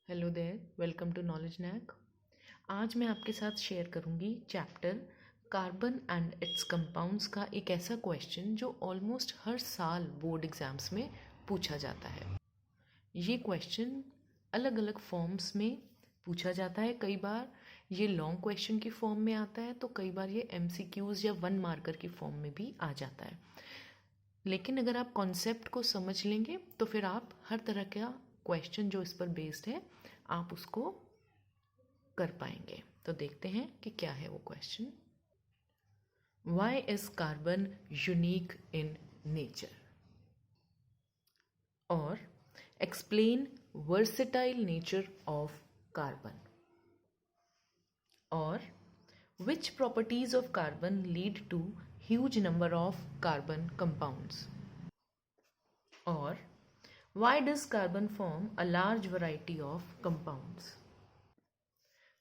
Hello there, welcome to knowledge knack. आज मैं आपके साथ शेयर करूंगी chapter carbon and its compounds का एक ऐसा क्वेश्चन जो ऑलमोस्ट हर साल बोर्ड एग्जाम्स में पूछा जाता है। ये क्वेश्चन अलग अलग फॉर्म्स में पूछा जाता है। कई बार ये लॉन्ग क्वेश्चन की फॉर्म में आता है, तो कई बार ये MCQs या 1 मार्कर की फॉर्म में भी आ जाता है। लेकिन अगर आप कॉन्सेप्ट को समझ लेंगे तो फिर आप हर तरह का क्वेश्चन जो इस पर बेस्ड है आप उसको कर पाएंगे। तो देखते हैं कि क्या है वो question. Why is carbon unique in nature, और explain versatile nature of carbon, और which properties of carbon lead to huge number of carbon compounds, or why does carbon form a large variety of compounds।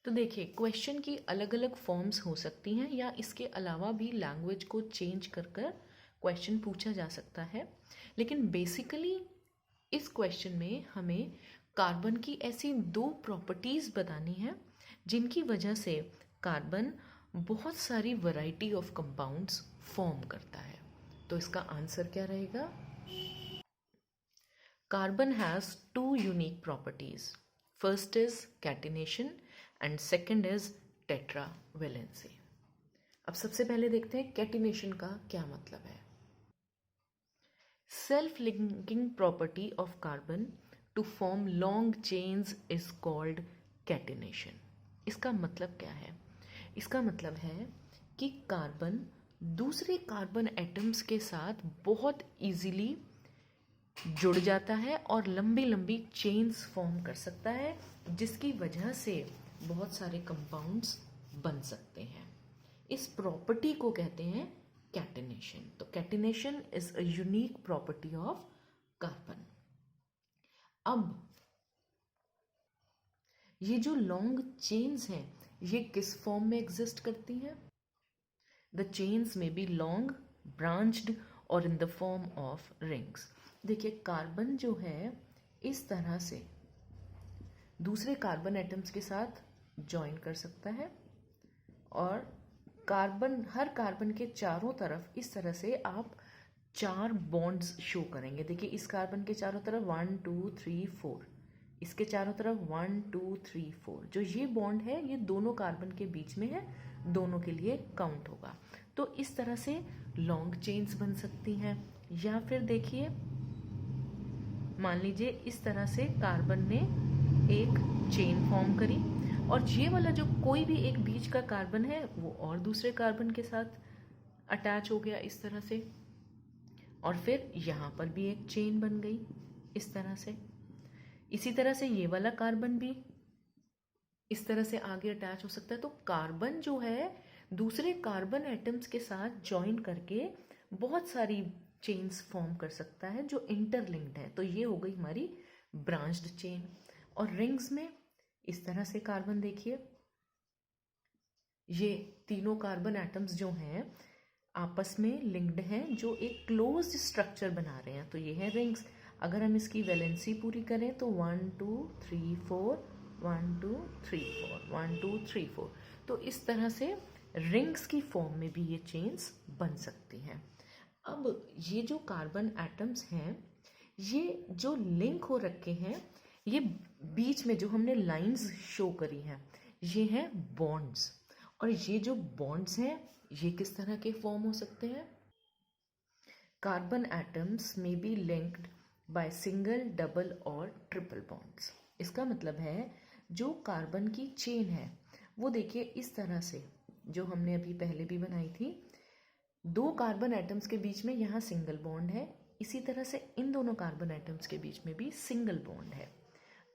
तो देखिए, question की अलग अलग forms हो सकती हैं या इसके अलावा भी लैंग्वेज को चेंज कर कर क्वेश्चन पूछा जा सकता है। लेकिन बेसिकली इस क्वेश्चन में हमें कार्बन की ऐसी दो प्रॉपर्टीज़ बतानी है जिनकी वजह से कार्बन बहुत सारी वैरायटी ऑफ कंपाउंड्स फॉर्म करता है। तो इसका आंसर क्या रहेगा? Carbon has two unique properties. First is catenation and second is tetravalency. अब सबसे पहले देखते हैं कैटिनेशन का क्या मतलब है। Self linking property of carbon to form long chains is called catenation. इसका मतलब क्या है? इसका मतलब है कि कार्बन दूसरे कार्बन एटम्स के साथ बहुत इजीली जुड़ जाता है और लंबी लंबी चेन्स फॉर्म कर सकता है, जिसकी वजह से बहुत सारे कंपाउंड्स बन सकते हैं। इस प्रॉपर्टी को कहते हैं कैटिनेशन। तो catenation is a unique property of carbon. अब ये जो लॉन्ग चेन्स हैं ये किस फॉर्म में एग्जिस्ट करती हैं? द चेन्स में बी लॉन्ग, ब्रांच्ड और in the form of rings. देखिए, कार्बन जो है इस तरह से दूसरे कार्बन एटम्स के साथ ज्वाइन कर सकता है और हर कार्बन के चारों तरफ इस तरह से आप 4 बॉन्ड्स शो करेंगे। देखिए, इस कार्बन के चारों तरफ 1 2 3 4, इसके चारों तरफ 1 2 3 4। जो ये बॉन्ड है ये दोनों कार्बन के बीच में है, दोनों के लिए काउंट होगा। तो इस तरह से लॉन्ग चेन्स बन सकती हैं। या फिर देखिए, मान लीजिए इस तरह से कार्बन ने एक चेन फॉर्म करी और ये वाला जो कोई भी एक बीच का कार्बन है वो और दूसरे कार्बन के साथ अटैच हो गया इस तरह से, और फिर यहाँ पर भी एक चेन बन गई इस तरह से। इसी तरह से ये वाला कार्बन भी इस तरह से आगे अटैच हो सकता है। तो कार्बन जो है दूसरे कार्बन एटम्स के साथ ज्वाइन करके बहुत सारी चेन्स फॉर्म कर सकता है जो इंटरलिंक्ड है। तो ये हो गई हमारी ब्रांच्ड चेन। और रिंग्स में इस तरह से कार्बन देखिए, ये तीनों कार्बन एटम्स जो हैं आपस में लिंक्ड हैं, जो एक क्लोज्ड स्ट्रक्चर बना रहे हैं। तो ये है रिंग्स। अगर हम इसकी वैलेंसी पूरी करें तो 1 2 3 4 1 2 3 4 1 2 3 4। तो इस तरह से रिंग्स की फॉर्म में भी ये चेन्स बन सकती हैं। अब ये जो कार्बन एटम्स हैं ये जो लिंक हो रखे हैं, ये बीच में जो हमने लाइंस शो करी हैं ये हैं बॉन्ड्स। और ये जो बॉन्ड्स हैं ये किस तरह के फॉर्म हो सकते हैं? कार्बन एटम्स में be linked by single, double और ट्रिपल बॉन्ड्स। इसका मतलब है जो कार्बन की चेन है वो देखिए इस तरह से, जो हमने अभी पहले भी बनाई थी, दो कार्बन एटम्स के बीच में यहाँ सिंगल बॉन्ड है, इसी तरह से इन दोनों कार्बन एटम्स के बीच में भी सिंगल बॉन्ड है।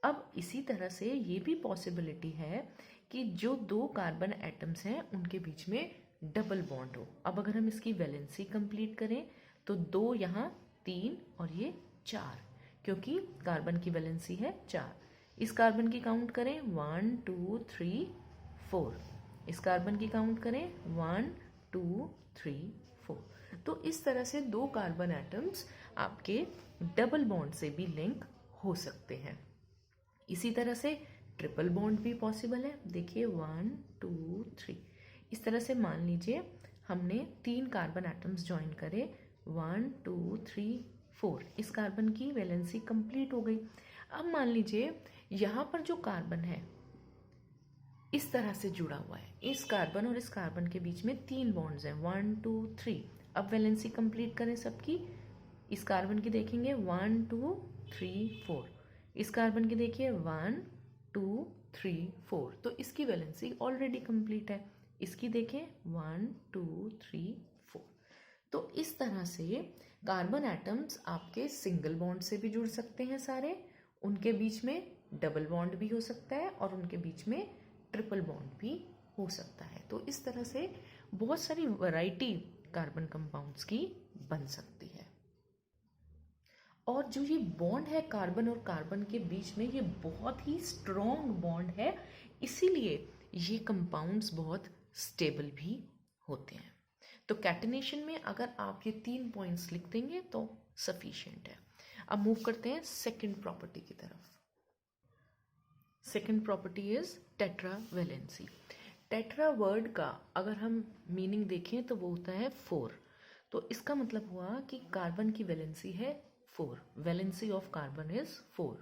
अब इसी तरह से ये भी पॉसिबिलिटी है कि जो दो कार्बन एटम्स हैं उनके बीच में डबल बॉन्ड हो। अब अगर हम इसकी वैलेंसी कंप्लीट करें तो 2 यहाँ 3 और ये 4, क्योंकि कार्बन की वैलेंसी है 4। इस कार्बन की काउंट करें 1 2 3 4, इस कार्बन की काउंट करें 1 2 3 4। तो इस तरह से दो कार्बन एटम्स आपके डबल बॉन्ड से भी लिंक हो सकते हैं। इसी तरह से ट्रिपल बॉन्ड भी पॉसिबल है। देखिए 1 2 3, इस तरह से मान लीजिए हमने 3 कार्बन एटम्स ज्वाइन करे, 1 2 3 4, इस कार्बन की वैलेंसी कंप्लीट हो गई। अब मान लीजिए यहाँ पर जो कार्बन है इस तरह से जुड़ा हुआ है, इस कार्बन और इस कार्बन के बीच में 3 बॉन्ड्स हैं, 1 2 3। अब वैलेंसी कंप्लीट करें सबकी, इस कार्बन की देखेंगे 1 2 3 4, इस कार्बन की देखिए 1 2 3 4, तो इसकी वैलेंसी ऑलरेडी कंप्लीट है। इसकी देखें 1 2 3 4। तो इस तरह से कार्बन एटम्स आपके सिंगल बॉन्ड से भी जुड़ सकते हैं सारे, उनके बीच में डबल बॉन्ड भी हो सकता है और उनके बीच में ट्रिपल बॉन्ड भी हो सकता है। तो इस तरह से बहुत सारी वैरायटी कार्बन कंपाउंड्स की बन सकती है। और जो ये बॉन्ड है कार्बन और कार्बन के बीच में, ये बहुत ही स्ट्रॉन्ग बॉन्ड है, इसीलिए ये कंपाउंड्स बहुत स्टेबल भी होते हैं। तो कैटिनेशन में अगर आप ये 3 पॉइंट्स लिख देंगे तो सफिशिएंट है। अब मूव करते हैं सेकंड प्रॉपर्टी की तरफ। Second property is tetravalency. Tetra word का अगर हम मीनिंग देखें तो वो होता है 4। तो इसका मतलब हुआ कि कार्बन की वैलेंसी है 4, वैलेंसी ऑफ कार्बन इज 4,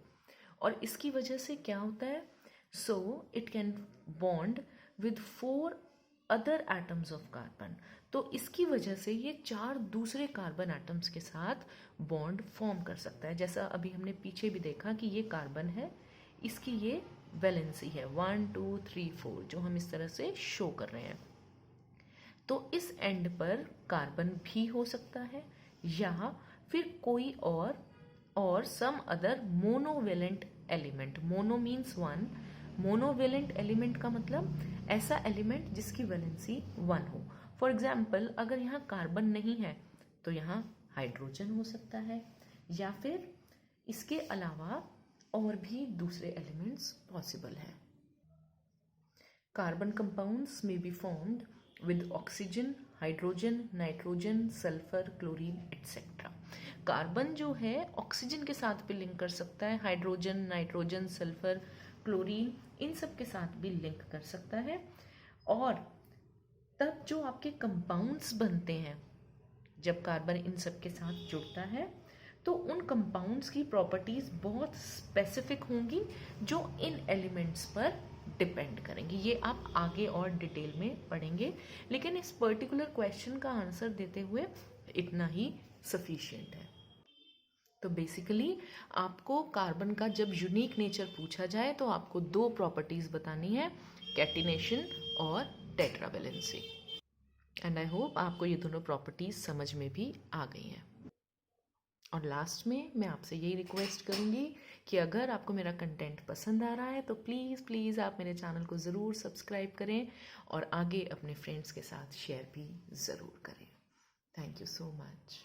और इसकी वजह से क्या होता है, so it can bond with 4 other atoms of carbon. तो इसकी वजह से ये 4 दूसरे कार्बन एटम्स के साथ बॉन्ड फॉर्म कर सकता है। जैसा अभी हमने पीछे भी देखा कि ये कार्बन है, इसकी ये वैलेंसी है 1 2 3 4, जो हम इस तरह से शो कर रहे हैं। तो इस एंड पर कार्बन भी हो सकता है या फिर कोई और some other monovalent element. Mono means 1, monovalent element का मतलब ऐसा एलिमेंट जिसकी वैलेंसी 1 हो। फॉर एग्जाम्पल अगर यहाँ कार्बन नहीं है तो यहाँ हाइड्रोजन हो सकता है, या फिर इसके अलावा और भी दूसरे एलिमेंट्स पॉसिबल हैं। कार्बन कंपाउंड्स में be formed with oxygen, hydrogen, nitrogen, sulphur, chlorine etcetera. Carbon जो है ऑक्सीजन के साथ भी लिंक कर सकता है, हाइड्रोजन, नाइट्रोजन, सल्फर, क्लोरीन, इन सब के साथ भी लिंक कर सकता है। और तब जो आपके कंपाउंड्स बनते हैं, जब कार्बन इन सब के साथ जुड़ता है तो उन कंपाउंड्स की प्रॉपर्टीज बहुत स्पेसिफिक होंगी जो इन एलिमेंट्स पर डिपेंड करेंगी। ये आप आगे और डिटेल में पढ़ेंगे, लेकिन इस पर्टिकुलर क्वेश्चन का आंसर देते हुए इतना ही सफिशिएंट है। तो बेसिकली आपको कार्बन का जब यूनिक नेचर पूछा जाए तो आपको 2 प्रॉपर्टीज बतानी है, कैटिनेशन और टेट्रावैलेंसी। एंड आई होप आपको ये दोनों प्रॉपर्टीज समझ में भी आ गई हैं। और लास्ट में मैं आपसे यही रिक्वेस्ट करूँगी कि अगर आपको मेरा कंटेंट पसंद आ रहा है तो प्लीज़ आप मेरे चैनल को ज़रूर सब्सक्राइब करें और आगे अपने फ्रेंड्स के साथ शेयर भी ज़रूर करें। Thank you so much.